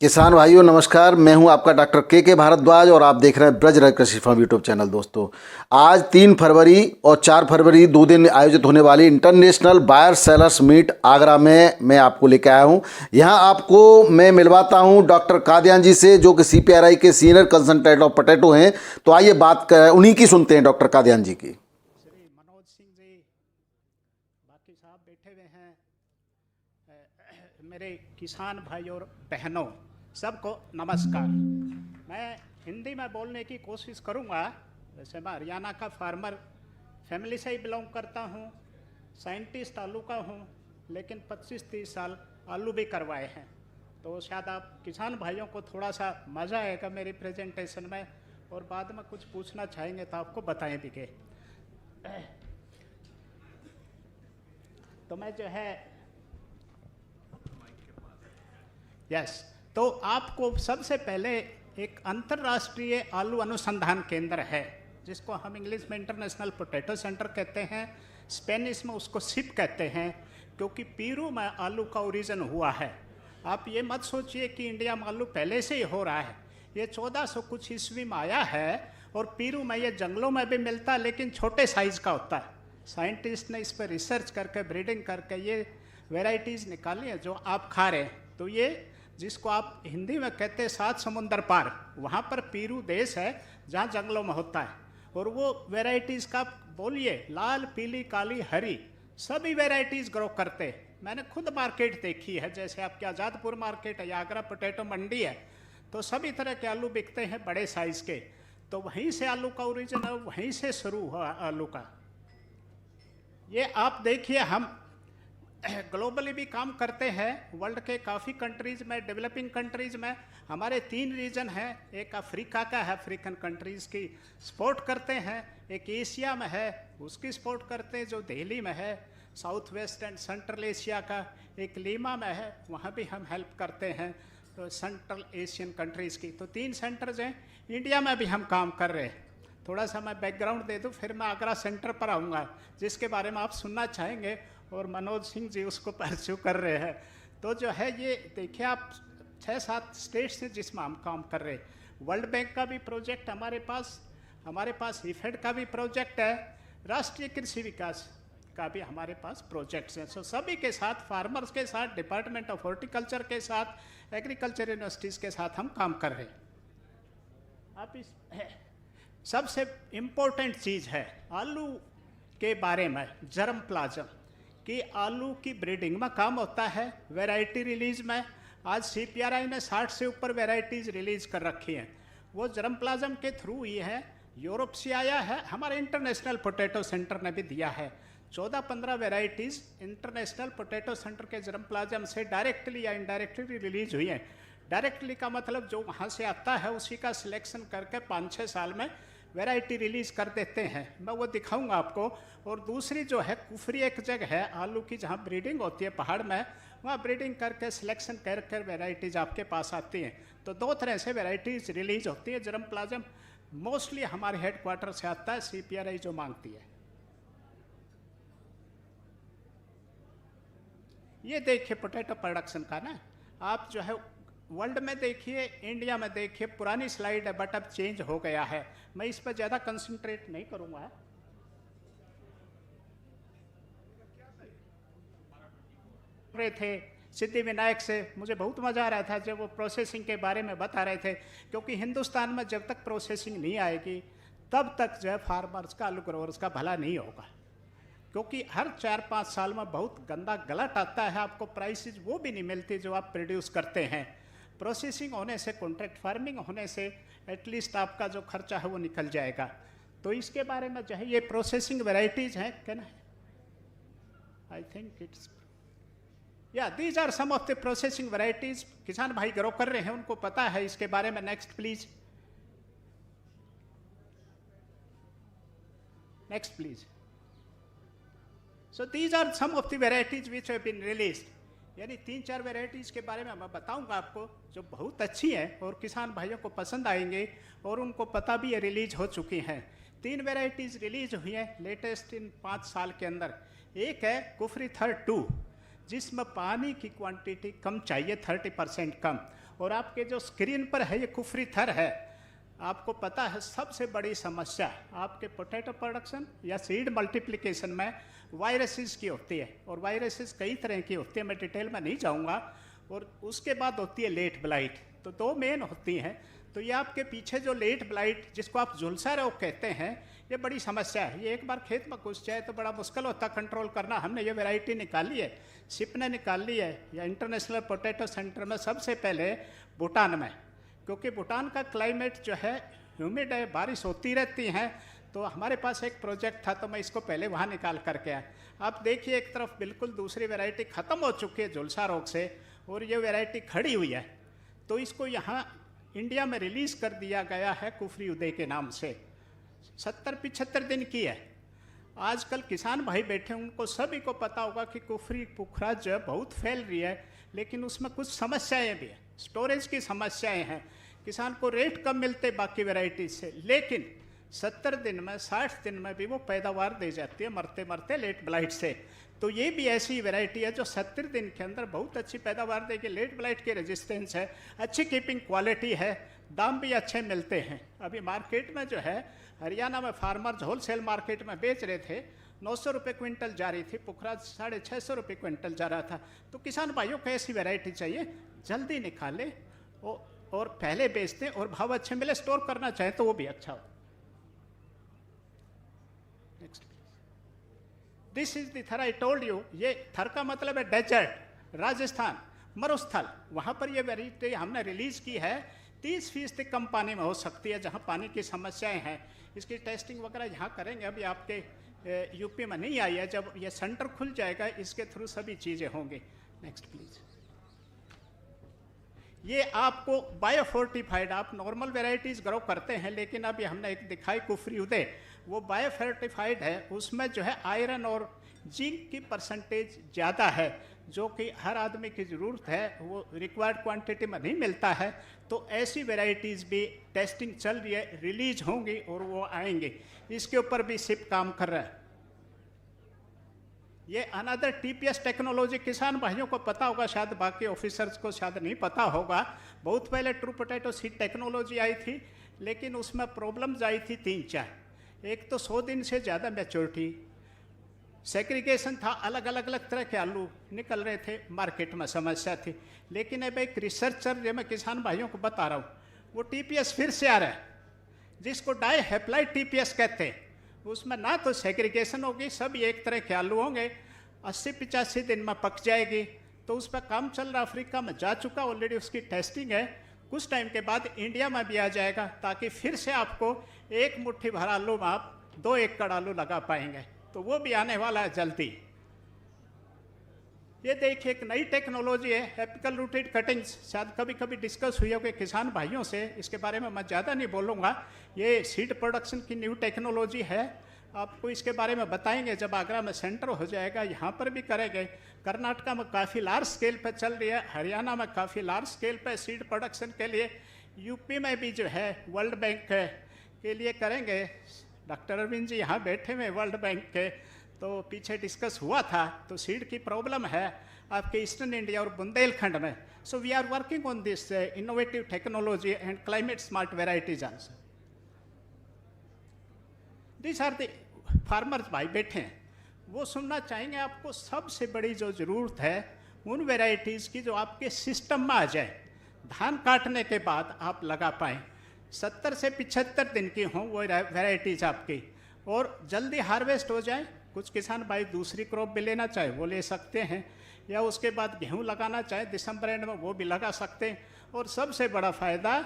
किसान भाइयों नमस्कार। मैं हूं आपका डॉक्टर के भारद्वाज और आप देख रहे हैं ब्रज राज कृषि फार्म यूट्यूब चैनल। दोस्तों, आज 3 फरवरी और 4 फरवरी 2 दिन आयोजित होने वाली international buyer sellers meet Agra में मैं आपको लेकर आया हूं। यहां आपको मैं मिलवाता हूं डॉक्टर कादियान जी से, जो कि CPRI के सीनियर कंसल्टेंट ऑफ पोटैटो हैं। तो आइए बात उन्हीं की सुनते हैं, डॉक्टर कादियान जी की। श्री मनोज सिंह जी, बाकी साहब बैठे हुए हैं, मेरे किसान भाई और बहनों, सबको नमस्कार। मैं हिंदी में बोलने की कोशिश करूंगा। वैसे मैं हरियाणा का फार्मर फैमिली से ही बिलोंग करता हूं, साइंटिस्ट आलू का हूं, लेकिन 25-30 साल आलू भी करवाए हैं। तो शायद आप किसान भाइयों को थोड़ा सा मज़ा आएगा मेरी प्रेजेंटेशन में, और बाद में कुछ पूछना चाहेंगे तो आपको बताएं भी के। तो मैं जो है तो आपको सबसे पहले एक अंतर्राष्ट्रीय आलू अनुसंधान केंद्र है, जिसको हम इंग्लिश में इंटरनेशनल पोटैटो सेंटर कहते हैं, स्पेनिश में उसको सिप कहते हैं, क्योंकि पेरू में आलू का ओरिजिन हुआ है। आप ये मत सोचिए कि इंडिया में आलू पहले से ही हो रहा है। ये 1400 कुछ ईस्वी में आया है, और पेरू में ये जंगलों में भी मिलता है, लेकिन छोटे साइज का होता है। साइंटिस्ट ने इस पर रिसर्च करके, ब्रीडिंग करके ये वेराइटीज़ निकाली हैं जो आप खा रहे हैं। तो ये जिसको आप हिंदी में कहते हैं 7 समुंदर पार, वहाँ पर पेरू देश है जहाँ जंगलों में होता है। और वो वेराइटीज़ का बोलिए, लाल, पीली, काली, हरी, सभी वेराइटीज़ ग्रो करते हैं। मैंने खुद मार्केट देखी है, जैसे आपके आज़ादपुर मार्केट है या आगरा पोटैटो मंडी है, तो सभी तरह के आलू बिकते हैं बड़े साइज़ के। तो वहीं से आलू का ओरिजिन है, वहीं से शुरू हुआ आलू का। ये आप देखिए, हम ग्लोबली भी काम करते हैं, वर्ल्ड के काफ़ी कंट्रीज़ में, डेवलपिंग कंट्रीज़ में। हमारे 3 रीजन हैं, एक अफ्रीका का है, अफ्रीकन कंट्रीज़ की सपोर्ट करते हैं, एक एशिया में है, उसकी सपोर्ट करते हैं जो दिल्ली में है, south west and central Asia का एक लीमा में है, वहाँ भी हम हेल्प करते हैं, तो सेंट्रल एशियन कंट्रीज़ की। तो 3 सेंटर्स हैं। इंडिया में भी हम काम कर रहे हैं। थोड़ा सा मैं बैकग्राउंड दे दूँ, फिर मैं आगरा सेंटर पर आऊँगा, जिसके बारे में आप सुनना चाहेंगे, और मनोज सिंह जी उसको परस्यू कर रहे हैं। तो जो है, ये देखिए आप, 6-7 स्टेट्स हैं जिसमें हम काम कर रहे हैं। वर्ल्ड बैंक का भी प्रोजेक्ट हमारे पास IFED का भी प्रोजेक्ट है, राष्ट्रीय कृषि विकास का भी हमारे पास प्रोजेक्ट्स हैं। सो सभी के साथ, फार्मर्स के साथ, डिपार्टमेंट ऑफ हॉर्टिकल्चर के साथ, एग्रीकल्चर यूनिवर्सिटीज़ के साथ हम काम कर रहे हैं। आप इस सबसे इम्पोर्टेंट चीज़ है आलू के बारे में, जर्म प्लाज्म, कि आलू की ब्रीडिंग में काम होता है, वैरायटी रिलीज में। आज CPRI ने 60 से ऊपर वैरायटीज़ रिलीज कर रखी हैं। वो जर्म प्लाज्म के थ्रू ही है, यूरोप से आया है, हमारे इंटरनेशनल पोटैटो सेंटर ने भी दिया है। 14-15 वैरायटीज़ इंटरनेशनल पोटैटो सेंटर के जर्म प्लाज्म से डायरेक्टली या इनडायरेक्टली रिलीज हुई हैं। डायरेक्टली का मतलब जो वहाँ से आता है उसी का सिलेक्शन करके 5-6 साल में वैरायटी रिलीज कर देते हैं। मैं वो दिखाऊंगा आपको। और दूसरी जो है, कुफरी एक जगह है आलू की, जहाँ ब्रीडिंग होती है पहाड़ में, वहाँ ब्रीडिंग करके सिलेक्शन कर वैरायटीज़ आपके पास आती हैं। तो 2 तरह से वैरायटीज़ रिलीज होती है। जर्म प्लाज्म मोस्टली हमारे हेडक्वार्टर से आता है, CPRI जो मांगती है। ये देखिए पोटैटो प्रोडक्शन का ना, आप जो है वर्ल्ड में देखिए, इंडिया में देखिए, पुरानी स्लाइड है बट अब चेंज हो गया है। मैं इस पर ज़्यादा कंसंट्रेट नहीं करूँगा। रहे थे सिद्धि विनायक से, मुझे बहुत मज़ा आ रहा था जब वो प्रोसेसिंग के बारे में बता रहे थे, क्योंकि हिंदुस्तान में जब तक प्रोसेसिंग नहीं आएगी तब तक जो है फार्मर्स का, आलू ग्रोवर्स का भला नहीं होगा। क्योंकि हर 4-5 साल में बहुत गंदा गलत आता है, आपको प्राइसेस वो भी नहीं मिलती जो आप प्रोड्यूस करते हैं। प्रोसेसिंग होने से, कॉन्ट्रैक्ट फार्मिंग होने से एटलीस्ट आपका जो खर्चा है वो निकल जाएगा। तो इसके बारे में जो है, ये प्रोसेसिंग वेराइटीज़ हैं, क्या ना, I think it's these are some of the processing varieties किसान भाई ग्रो कर रहे हैं, उनको पता है इसके बारे में। Next please, next please. So these are some of the varieties which have been released. यानी 3-4 वेराइटीज़ के बारे में मैं बताऊंगा आपको, जो बहुत अच्छी हैं और किसान भाइयों को पसंद आएंगे, और उनको पता भी है रिलीज हो चुकी हैं। 3 वेराइटीज़ रिलीज हुई हैं लेटेस्ट इन 5 साल के अंदर। एक है कुफरी थर्ड 2, जिसमें पानी की क्वांटिटी कम चाहिए, 30% कम, और आपके जो स्क्रीन पर है ये कुफरी थर है, आपको पता है सबसे बड़ी समस्या आपके पोटैटो प्रोडक्शन या सीड मल्टीप्लिकेशन में वायरसेस की होती है, और वायरसेस कई तरह की होती है, मैं डिटेल में नहीं जाऊंगा। और उसके बाद होती है लेट ब्लाइट, तो दो मेन होती हैं। तो ये आपके पीछे जो लेट ब्लाइट जिसको आप झुलसा रोग कहते हैं, ये बड़ी समस्या है। ये एक बार खेत में घुस जाए तो बड़ा मुश्किल होता कंट्रोल करना। हमने ये वैरायटी निकाली है, सिप ने निकाल ली है, या इंटरनेशनल पोटैटो सेंटर में सबसे पहले भूटान में, क्योंकि भूटान का क्लाइमेट जो है ह्यूमिड है, बारिश होती रहती है। तो हमारे पास एक प्रोजेक्ट था तो मैं इसको पहले वहाँ निकाल करके आया। आप देखिए एक तरफ बिल्कुल दूसरी वैरायटी ख़त्म हो चुकी है झुलसा रोग से, और ये वैरायटी खड़ी हुई है। तो इसको यहाँ इंडिया में रिलीज़ कर दिया गया है कुफरी उदय के नाम से। 70-75 दिन की है। आजकल किसान भाई बैठे हैं, उनको सभी को पता होगा कि कुफरी पुखराज जो है बहुत फैल रही है, लेकिन उसमें कुछ समस्याएं भी हैं। स्टोरेज की समस्याएं हैं, किसान को रेट कम मिलते बाकी वैरायटी से, लेकिन 70 दिन में 60 दिन में भी वो पैदावार दे जाती है मरते मरते लेट ब्लाइट से। तो ये भी ऐसी वैरायटी है जो 70 दिन के अंदर बहुत अच्छी पैदावार देगी। लेट ब्लाइट की रेजिस्टेंस है, अच्छी कीपिंग क्वालिटी है, दाम भी अच्छे मिलते हैं। अभी मार्केट में जो है हरियाणा में फार्मर्स होलसेल मार्केट में बेच रहे थे, 900 रुपये क्विंटल जा रही थी, पुखराज 650 रुपये क्विंटल जा रहा था। तो किसान भाइयों को ऐसी वैरायटी चाहिए, जल्दी निकाले और पहले बेच दें, और भाव अच्छे मिले, स्टोर करना चाहे तो वो भी अच्छा हो। नेक्स्ट, दिस इज द थर आई टोल्ड यू। ये थर का मतलब है डेजर्ट, राजस्थान मरुस्थल, वहाँ पर ये वैरायटी हमने रिलीज की है। 30% कम पानी में हो सकती है जहाँ पानी की समस्याएं हैं। इसकी टेस्टिंग वगैरह यहाँ करेंगे, अभी आपके यूपी में नहीं आई है। जब ये सेंटर खुल जाएगा इसके थ्रू सभी चीज़ें होंगी। Next please. ये आपको बायोफोर्टिफाइड, आप नॉर्मल वेराइटीज़ ग्रो करते हैं, लेकिन अभी हमने एक दिखाई कुफरी उदय, वो बायोफोर्टिफाइड है। उसमें जो है आयरन और जिंक की परसेंटेज ज़्यादा है, जो कि हर आदमी की ज़रूरत है, वो रिक्वायर्ड क्वांटिटी में नहीं मिलता है। तो ऐसी वेराइटीज़ भी टेस्टिंग चल रही है, रिलीज होंगी और वो आएंगे। इसके ऊपर भी सिप काम कर रहा है। ये अनदर टीपीएस टेक्नोलॉजी किसान भाइयों को पता होगा, शायद बाकी ऑफिसर्स को शायद नहीं पता होगा। बहुत पहले ट्रू पोटैटो सीड टेक्नोलॉजी आई थी, लेकिन उसमें प्रॉब्लम्स आई थी 3-4। एक तो 100 दिन से ज़्यादा मैच्योरिटी, सेग्रीगेशन था, अलग अलग तरह के आलू निकल रहे थे, मार्केट में समस्या थी। लेकिन अब एक रिसर्चर जो मैं किसान भाइयों को बता रहा हूँ, वो टीपीएस फिर से आ रहा है, जिसको डाई हैप्लाइड टीपीएस कहते हैं। उसमें ना तो सेग्रीगेशन होगी, सब एक तरह के आलू होंगे, 80-85 दिन में पक जाएगी। तो उस पर काम चल रहा, अफ्रीका में जा चुका ऑलरेडी, उसकी टेस्टिंग है। कुछ टाइम के बाद इंडिया में भी आ जाएगा, ताकि फिर से आपको एक मुट्ठी भर आलू में आप 2 एकड़ आलू लगा पाएंगे। तो वो भी आने वाला है जल्दी। ये देखिए एक नई टेक्नोलॉजी है, एपिकल रूटेड कटिंग्स। शायद कभी कभी डिस्कस हुई होगी किसान भाइयों से, इसके बारे में मैं ज़्यादा नहीं बोलूँगा। ये सीड प्रोडक्शन की न्यू टेक्नोलॉजी है, आपको इसके बारे में बताएंगे जब आगरा में सेंटर हो जाएगा, यहाँ पर भी करेंगे। कर्नाटका में काफ़ी लार्ज स्केल पर चल रही है, हरियाणा में काफ़ी लार्ज स्केल पर सीड प्रोडक्शन के लिए, यूपी में भी जो है वर्ल्ड बैंक के लिए करेंगे। डॉक्टर अरविंद जी यहाँ बैठे हुए वर्ल्ड बैंक के, तो पीछे डिस्कस हुआ था। तो सीड की प्रॉब्लम है आपके ईस्टर्न इंडिया और बुंदेलखंड में। So we are working on this innovative technology and climate smart varieties also. This are the farmers भाई बैठे हैं, वो सुनना चाहेंगे आपको सबसे बड़ी जो ज़रूरत है उन वेराइटीज़ की जो आपके सिस्टम में आ जाए, धान काटने के बाद आप लगा पाएँ, 70 से 75 दिन की हों वो वेराइटीज़ आपकी, और जल्दी हार्वेस्ट हो जाए। कुछ किसान भाई दूसरी क्रॉप भी लेना चाहे वो ले सकते हैं, या उसके बाद गेहूं लगाना चाहे दिसंबर एंड में वो भी लगा सकते हैं। और सबसे बड़ा फ़ायदा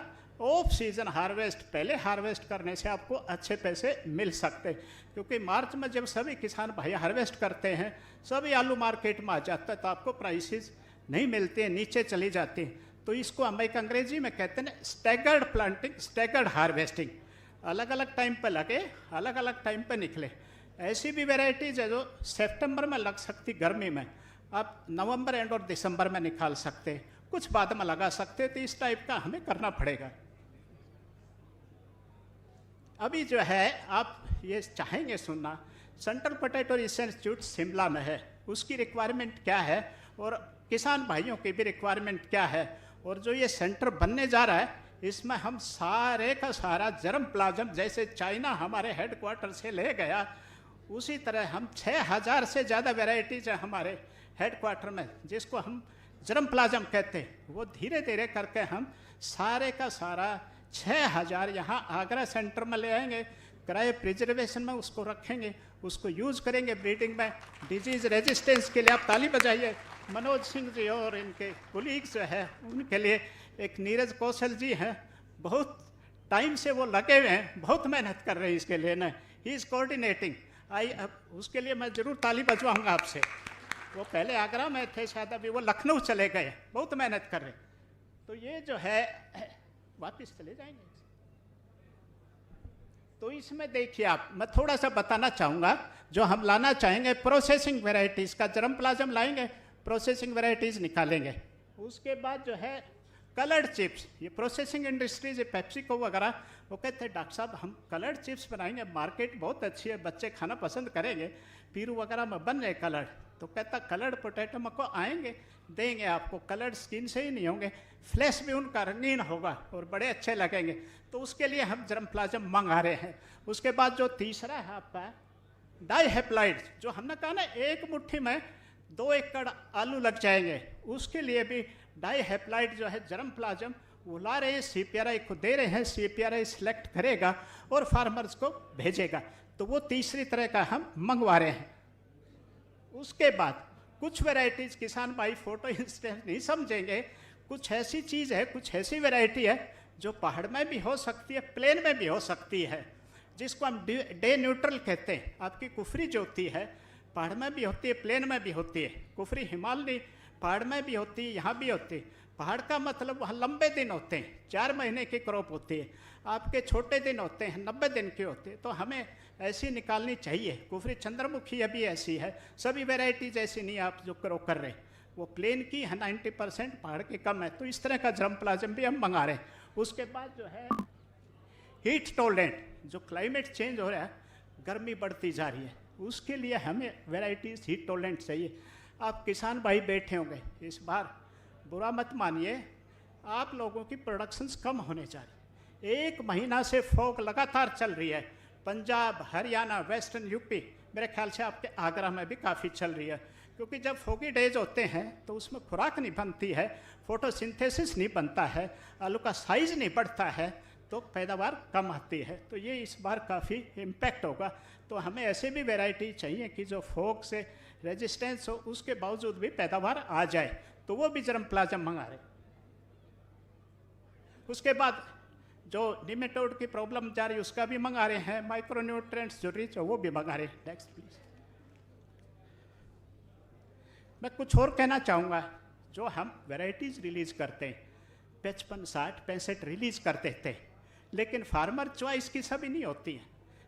ऑफ सीजन हार्वेस्ट, पहले हार्वेस्ट करने से आपको अच्छे पैसे मिल सकते हैं, क्योंकि मार्च में जब सभी किसान भाई हार्वेस्ट करते हैं, सभी आलू मार्केट में आ जाता है, तो आपको प्राइसेस नहीं मिलते हैं, नीचे चली जाती हैं। तो इसको हम एक अंग्रेजी में कहते हैं स्टैगर्ड प्लांटिंग, स्टैगर्ड हार्वेस्टिंग। अलग अलग टाइम पर लगे, अलग अलग टाइम पर निकले। ऐसी भी वेराइटीज है जो सितंबर में लग सकती, गर्मी में आप नवंबर एंड और दिसंबर में निकाल सकते, कुछ बाद में लगा सकते। तो इस टाइप का हमें करना पड़ेगा। अभी जो है आप ये चाहेंगे सुनना, central potato research institute Shimla में है, उसकी रिक्वायरमेंट क्या है और किसान भाइयों की भी रिक्वायरमेंट क्या है, और जो ये सेंटर बनने जा रहा है इसमें हम सारे का सारा जर्म प्लाज्म, जैसे चाइना हमारे हेडक्वार्टर से ले गया, उसी तरह हम 6000 से ज़्यादा वेराइटीज़ हैं हमारे हेडक्वार्टर में, जिसको हम जर्म प्लाज्म कहते हैं। वो धीरे धीरे करके हम सारे का सारा 6000 यहाँ आगरा सेंटर में ले आएंगे, क्रायो प्रिजर्वेशन में उसको रखेंगे, उसको यूज़ करेंगे ब्रीडिंग में। डिजीज़ रेजिस्टेंस के लिए आप ताली बजाइए। मनोज सिंह जी और इनके कोलीग्स जो है उनके लिए एक नीरज कौशल जी हैं, बहुत टाइम से वो लगे हुए हैं, बहुत मेहनत कर रहे हैं इसके लिए ना, ही इज़ कोऑर्डिनेटिंग। उसके लिए मैं ज़रूर ताली बजवाऊँगा आपसे। वो पहले आगरा में थे, शायद अभी वो लखनऊ चले गए, बहुत मेहनत कर रहे। तो ये जो है वापस चले जाएंगे। तो इसमें देखिए आप, मैं थोड़ा सा बताना चाहूँगा, जो हम लाना चाहेंगे प्रोसेसिंग वेराइटीज़ का जर्म प्लाज्म लाएंगे, प्रोसेसिंग वेराइटीज़ निकालेंगे। उसके बाद जो है कलर्ड चिप्स, ये प्रोसेसिंग इंडस्ट्रीज, पेप्सिको वगैरह, वो कहते हैं डॉक्टर साहब हम कलर्ड चिप्स बनाएंगे, मार्केट बहुत अच्छी है, बच्चे खाना पसंद करेंगे, पीरू वगैरह में बन रहे कलर्ड। तो कहता कलर्ड पोटैटो मको आएंगे, देंगे आपको, कलर्ड स्किन से ही नहीं होंगे, फ्लैश भी उनका रंगीन होगा और बड़े अच्छे लगेंगे। तो उसके लिए हम जर्म प्लाज्म मंगा रहे हैं। उसके बाद जो तीसरा है आपका डाइहेप्लाइड, जो हमने कहा ना एक मुट्ठी में 2 एकड़ आलू लग जाएंगे, उसके लिए भी डाइहेप्लाइड जो है जर्म प्लाज्म वो ला रहे हैं, CPRI को दे रहे हैं, CPRI सिलेक्ट करेगा और फार्मर्स को भेजेगा। तो वो तीसरी तरह का हम मंगवा रहे हैं। उसके बाद कुछ वैरायटीज़ किसान भाई फोटो इंस्टेंट नहीं समझेंगे, कुछ ऐसी चीज़ है, कुछ ऐसी वैरायटी है जो पहाड़ में भी हो सकती है, प्लेन में भी हो सकती है, जिसको हम डे न्यूट्रल कहते हैं। आपकी कुफरी जो होती है पहाड़ में भी होती है, प्लेन में भी होती है। कुफरी हिमालय पहाड़ में भी होती है, यहाँ भी होती है। पहाड़ का मतलब वहाँ लंबे दिन होते हैं, 4 महीने की क्रॉप होती है, आपके छोटे दिन होते हैं, 90 दिन के होते हैं। तो हमें ऐसी निकालनी चाहिए। कुफरी चंद्रमुखी अभी ऐसी है, सभी वेराइटीज ऐसी नहीं आप जो क्रॉप कर रहे हैं, वो प्लेन की है, 90% पहाड़ के कम है। तो इस तरह का जर्म प्लाज्म भी हम मंगा रहे हैं। उसके बाद जो है हीट टॉलरेंट, जो क्लाइमेट चेंज हो रहा है, गर्मी बढ़ती जा रही है, उसके लिए हमें वेराइटीज़ हीट टॉलरेंट चाहिए। आप किसान भाई बैठे होंगे, इस बार बुरा मत मानिए, आप लोगों की प्रोडक्शंस कम होने जा रही। 1 महीना से फॉग लगातार चल रही है, पंजाब, हरियाणा, वेस्टर्न यूपी, मेरे ख्याल से आपके आगरा में भी काफ़ी चल रही है। क्योंकि जब फोगी डेज होते हैं तो उसमें खुराक नहीं बनती है, फोटोसिंथेसिस नहीं बनता है, आलू का साइज नहीं बढ़ता है, तो पैदावार कम आती है। तो ये इस बार काफ़ी इम्पैक्ट होगा। तो हमें ऐसे भी वैरायटी चाहिए कि जो फोग से रेजिस्टेंस हो, उसके बावजूद भी पैदावार आ जाए। तो वो भी जर्म प्लाज्म मंगा रहे। उसके बाद जो निमेटोड की प्रॉब्लम जा रही है उसका भी मंगा रहे हैं। माइक्रोन्यूट्रिएंट्स जो रिच हो वो भी मंगा रहे हैं। Next please. मैं कुछ और कहना चाहूँगा, जो हम वैरायटीज़ रिलीज़ करते हैं 55, 60, 65 रिलीज़ करते थे, लेकिन फार्मर चॉइस की सभी नहीं होती है।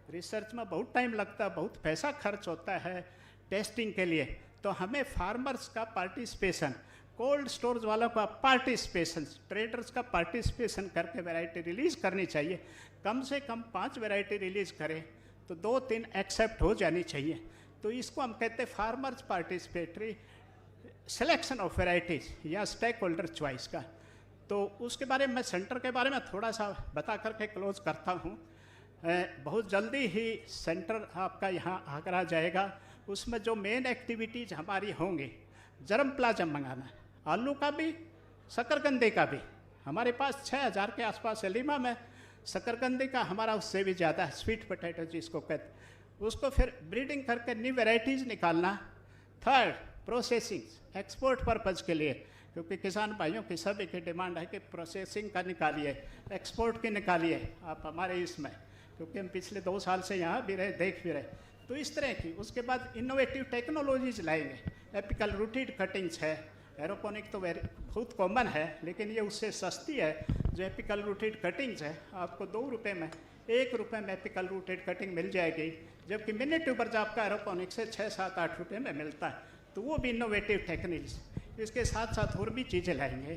रिसर्च में बहुत टाइम लगता है, बहुत पैसा खर्च होता है टेस्टिंग के लिए। तो हमें फार्मर्स का पार्टिसिपेशन, कोल्ड स्टोरेज वालों का पार्टिसिपेशन, ट्रेडर्स का पार्टिसिपेशन करके वैरायटी रिलीज़ करनी चाहिए। कम से कम 5 वैरायटी रिलीज़ करें तो 2-3 एक्सेप्ट हो जानी चाहिए। तो इसको हम कहते हैं farmers participatory selection of varieties या स्टेक होल्डर चॉइस का। तो उसके बारे में मैं सेंटर के बारे में थोड़ा सा बता करके क्लोज करता हूँ। बहुत जल्दी ही सेंटर आपका यहाँ आगरा जाएगा। उसमें जो मेन एक्टिविटीज़ हमारी होंगी, जर्म प्लाज्म मंगाना, आलू का भी, शकरकंदी का भी। हमारे पास 6000 के आसपास एलिमा में शकरकंदी का हमारा उससे भी ज़्यादा है, स्वीट पोटैटो जिसको कहते, उसको फिर ब्रीडिंग करके न्यू वेराइटीज़ निकालना। थर्ड, प्रोसेसिंग एक्सपोर्ट पर्पज़ के लिए, क्योंकि किसान भाइयों की सभी की डिमांड है कि प्रोसेसिंग का निकालिए, एक्सपोर्ट की निकालिए आप हमारे इसमें, क्योंकि हम पिछले 2 साल से यहाँ भी रहे, देख भी रहे। तो इस तरह की। उसके बाद इनोवेटिव टेक्नोलॉजीज लाएंगे। एपिकल रूटेड कटिंग्स है, एरोपोनिक तो बहुत कॉमन है, लेकिन ये उससे सस्ती है। जो एपिकल रूटेड कटिंग्स है, आपको 2 रुपये में, 1 रुपये में एपिकल रूटेड कटिंग मिल जाएगी, जबकि मिनी ट्यूबर आपका एरोपोनिक से 6, 7, 8 रुपये में मिलता है। तो वो भी इनोवेटिव टेक्निक्स। इसके साथ साथ और भी चीज़ें लाएंगे।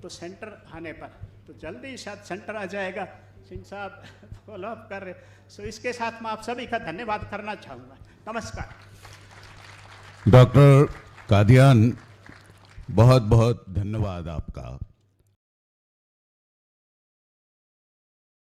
तो सेंटर आने पर तो जल्दी शायद सेंटर आ जाएगा। सिंह साहब फॉलो अप कर रहे। सो इसके साथ मैं आप सभी का धन्यवाद करना चाहूँगा। नमस्कार। डॉक्टर कादियान, बहुत बहुत धन्यवाद आपका।